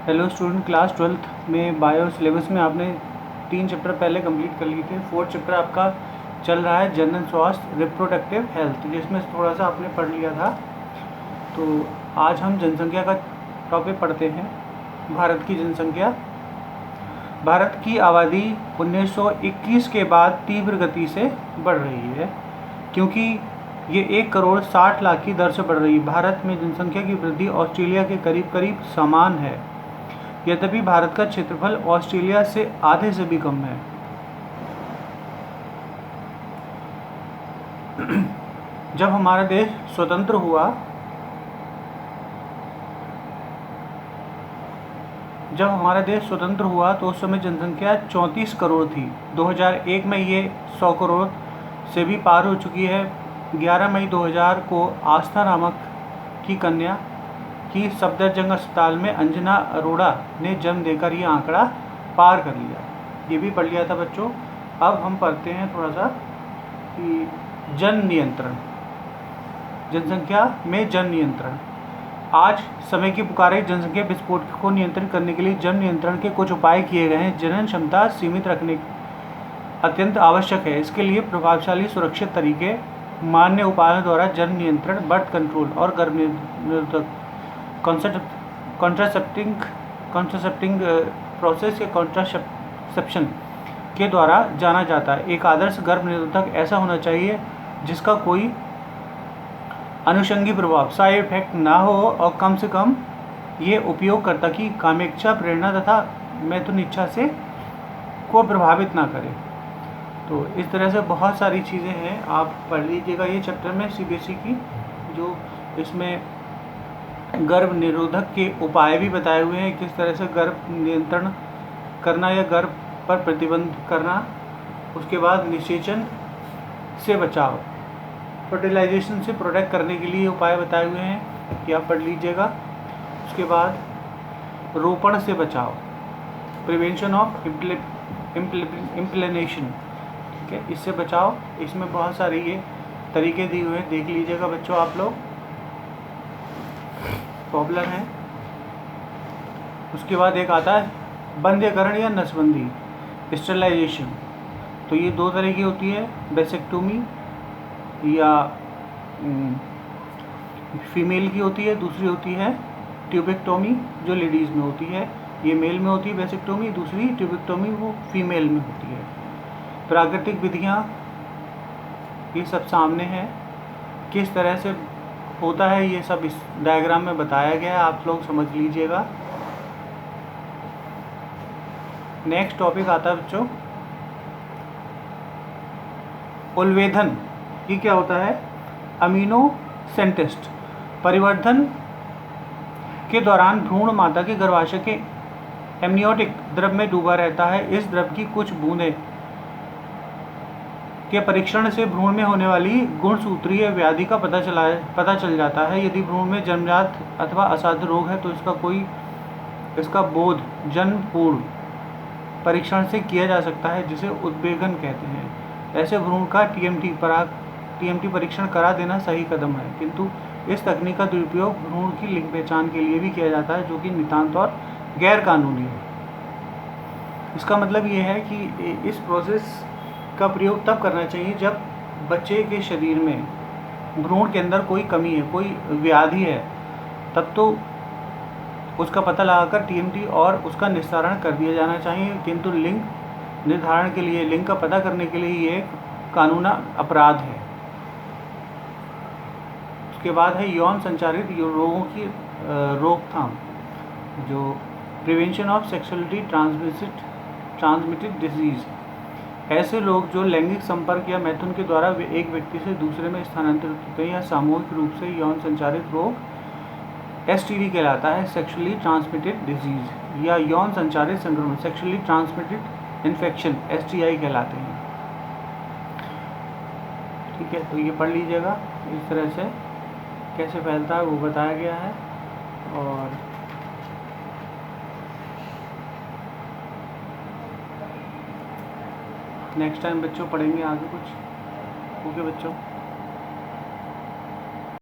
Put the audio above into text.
Hello student, class 12th में bio syllabus में आपने 3 चैप्टर पहले कंप्लीट कर लिए थे। 4th चैप्टर आपका चल रहा है जनरल स्वास्थ्य रिप्रोडक्टिव हेल्थ, जिसमें थोड़ा सा आपने पढ़ लिया था। तो आज हम जनसंख्या का टॉपिक पढ़ते हैं। भारत की जनसंख्या। भारत की आबादी 1921 के बाद तीव्र गति से बढ़ रही है, क्योंकि ये 1 करोड़ 60 लाख की दर से बढ़ रही है। भारत में जनसंख्या की वृद्धि ऑस्ट्रेलिया के करीब करीब समान है, यद्यपि भारत का क्षेत्रफल ऑस्ट्रेलिया से आधे से भी कम है। जब हमारा देश स्वतंत्र हुआ तो उस समय जनसंख्या 34 करोड़ थी। 2001 में ये 100 करोड़ से भी पार हो चुकी है। 11 मई 2000 को आस्था नामक की कन्या की सफदरजंग अस्पताल में अंजना अरोड़ा ने जन्म देकर ये आंकड़ा पार कर लिया। ये भी पढ़ लिया था बच्चों। अब हम पढ़ते हैं थोड़ा सा कि जन नियंत्रण, जनसंख्या में जन नियंत्रण। आज समय की पुकारे जनसंख्या विस्फोट को नियंत्रित करने के लिए जन नियंत्रण के कुछ उपाय किए गए हैं। जनन क्षमता सीमित रखने अत्यंत आवश्यक है। इसके लिए प्रभावशाली सुरक्षित तरीके मान्य उपायों द्वारा जन नियंत्रण, बर्थ कंट्रोल और गर्भ निरोधक कॉन्ट्रासेप्टिंग प्रोसेस या कॉन्ट्रासेप्शन के द्वारा जाना जाता है। एक आदर्श गर्भ निरोधक ऐसा होना चाहिए जिसका कोई अनुषंगी प्रभाव, साइड इफेक्ट ना हो और कम से कम ये उपयोगकर्ता की कामेच्छा, प्रेरणा तथा मैथुन इच्छा से को प्रभावित ना करे। तो इस तरह से बहुत सारी चीज़ें हैं, आप पढ़ लीजिएगा ये चैप्टर में सीबीएसई की, जो इसमें गर्भ निरोधक के उपाय भी बताए हुए हैं, किस तरह से गर्भ नियंत्रण करना या गर्भ पर प्रतिबंध करना। उसके बाद निषेचन से बचाव, फर्टिलाइजेशन से प्रोटेक्ट करने के लिए उपाय बताए हुए हैं कि आप पढ़ लीजिएगा। उसके बाद रोपण से बचाव, प्रिवेंशन ऑफ इम्प्लेनेशन, ठीक है, इससे बचाव। इसमें बहुत सारे ये तरीके दिए हुए हैं, देख लीजिएगा बच्चों आप लोग, पॉपुलर हैं। उसके बाद एक आता है बंध्यकरण या नसबंदी, स्टेरिलाइजेशन। तो ये 2 तरह की होती है, वेसेक्टोमी या फीमेल की होती है, दूसरी होती है ट्यूबेक्टोमी जो लेडीज़ में होती है। ये मेल में होती है वेसेक्टोमी, दूसरी ट्यूबेक्टोमी वो फीमेल में होती है। प्राकृतिक विधियाँ ये सब सामने है, किस तरह से होता है ये सब इस डायग्राम में बताया गया है, आप लोग समझ लीजिएगा। नेक्स्ट टॉपिक आता है बच्चों उल्वेधन। ये क्या होता है? अमीनोसेंटेस्ट परिवर्धन के दौरान भ्रूण माता के गर्भाशय के एमनियोटिक द्रव में डूबा रहता है। इस द्रव की कुछ बूंदें के परीक्षण से भ्रूण में होने वाली गुणसूत्रीय व्याधि का पता चल जाता है। यदि भ्रूण में जन्मजात अथवा असाध्य रोग है तो इसका बोध जन्म पूर्व परीक्षण से किया जा सकता है, जिसे उद्वेगन कहते हैं। ऐसे भ्रूण का टीएमटी परीक्षण करा देना सही कदम है, किंतु इस तकनीक का दुरुपयोग भ्रूण की लिंग पहचान के लिए भी किया जाता है, जो कि नितांत और गैर कानूनी है। इसका मतलब ये है कि इस प्रोसेस का प्रयोग तब करना चाहिए जब बच्चे के शरीर में भ्रूण के अंदर कोई कमी है, कोई व्याधि है, तब तो उसका पता लगाकर टीएमटी और उसका निस्तारण कर दिया जाना चाहिए। किंतु लिंग निर्धारण के लिए, लिंग का पता करने के लिए ये कानूनी अपराध है। उसके बाद है यौन संचारित रोगों की रोकथाम, जो prevention of sexuality transmitted disease. ऐसे लोग जो लैंगिक संपर्क या मैथुन के द्वारा एक व्यक्ति से दूसरे में स्थानांतरित होते हैं या सामूहिक रूप से यौन संचारित रोग एसटीडी कहलाता है, सेक्सुअली ट्रांसमिटेड डिजीज, या यौन संचारित संक्रमण सेक्सुअली ट्रांसमिटेड इन्फेक्शन एसटीआई कहलाते हैं। ठीक है, तो ये पढ़ लीजिएगा, इस तरह से कैसे फैलता है वो बताया गया है। और नेक्स्ट टाइम बच्चों पढ़ेंगे आगे कुछ। ओके बच्चों।